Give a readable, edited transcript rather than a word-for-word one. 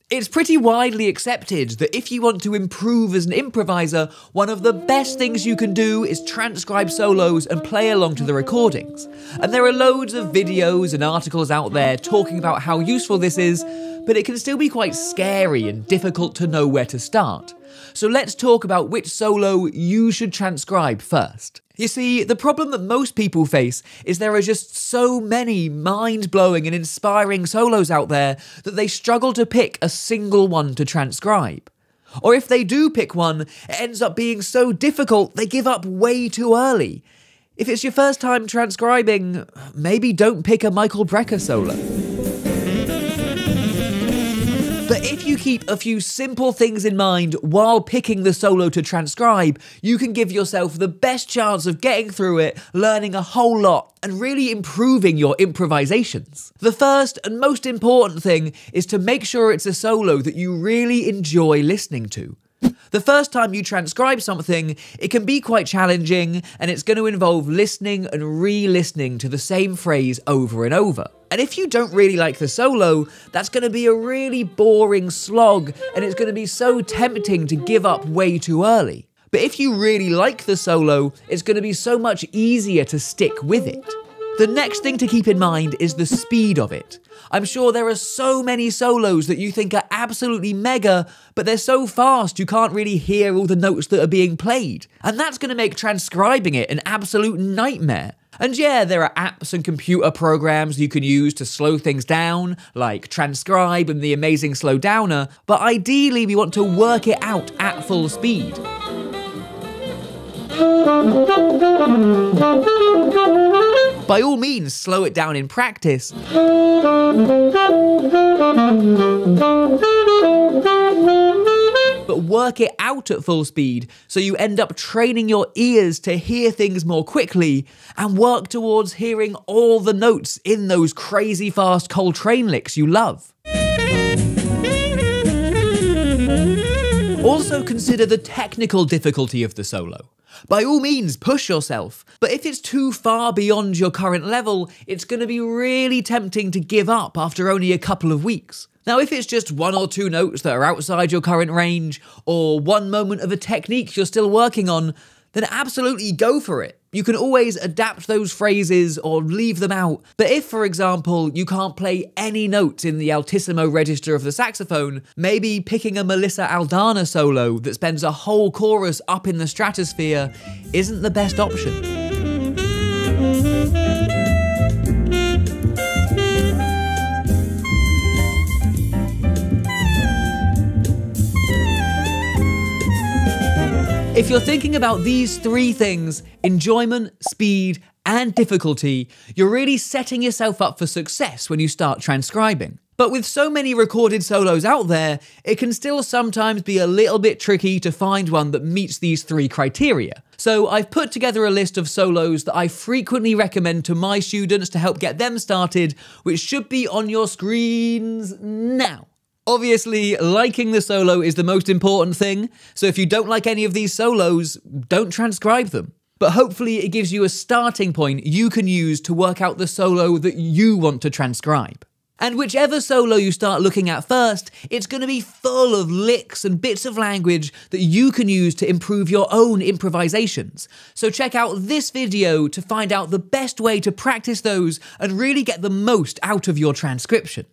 It's pretty widely accepted that if you want to improve as an improviser, one of the best things you can do is transcribe solos and play along to the recordings. And there are loads of videos and articles out there talking about how useful this is, but it can still be quite scary and difficult to know where to start. So let's talk about which solo you should transcribe first. You see, the problem that most people face is there are just so many mind-blowing and inspiring solos out there that they struggle to pick a single one to transcribe. Or if they do pick one, it ends up being so difficult they give up way too early. If it's your first time transcribing, maybe don't pick a Michael Brecker solo. But if you keep a few simple things in mind while picking the solo to transcribe, you can give yourself the best chance of getting through it, learning a whole lot, and really improving your improvisations. The first and most important thing is to make sure it's a solo that you really enjoy listening to. The first time you transcribe something, it can be quite challenging, and it's going to involve listening and re-listening to the same phrase over and over. And if you don't really like the solo, that's going to be a really boring slog, and it's going to be so tempting to give up way too early. But if you really like the solo, it's going to be so much easier to stick with it. The next thing to keep in mind is the speed of it. I'm sure there are so many solos that you think are absolutely mega, but they're so fast you can't really hear all the notes that are being played. And that's going to make transcribing it an absolute nightmare. And yeah, there are apps and computer programs you can use to slow things down, like Transcribe and the amazing Slow Downer, but ideally we want to work it out at full speed. By all means, slow it down in practice. But work it out at full speed so you end up training your ears to hear things more quickly and work towards hearing all the notes in those crazy fast Coltrane licks you love. Also consider the technical difficulty of the solo. By all means, push yourself, but if it's too far beyond your current level, it's going to be really tempting to give up after only a couple of weeks. Now, if it's just one or two notes that are outside your current range, or one moment of a technique you're still working on, then absolutely go for it. You can always adapt those phrases or leave them out. But if, for example, you can't play any notes in the altissimo register of the saxophone, maybe picking a Melissa Aldana solo that spends a whole chorus up in the stratosphere isn't the best option. If you're thinking about these three things, enjoyment, speed, and difficulty, you're really setting yourself up for success when you start transcribing. But with so many recorded solos out there, it can still sometimes be a little bit tricky to find one that meets these three criteria. So I've put together a list of solos that I frequently recommend to my students to help get them started, which should be on your screens now. Obviously, liking the solo is the most important thing, so if you don't like any of these solos, don't transcribe them. But hopefully it gives you a starting point you can use to work out the solo that you want to transcribe. And whichever solo you start looking at first, it's going to be full of licks and bits of language that you can use to improve your own improvisations. So check out this video to find out the best way to practice those and really get the most out of your transcription.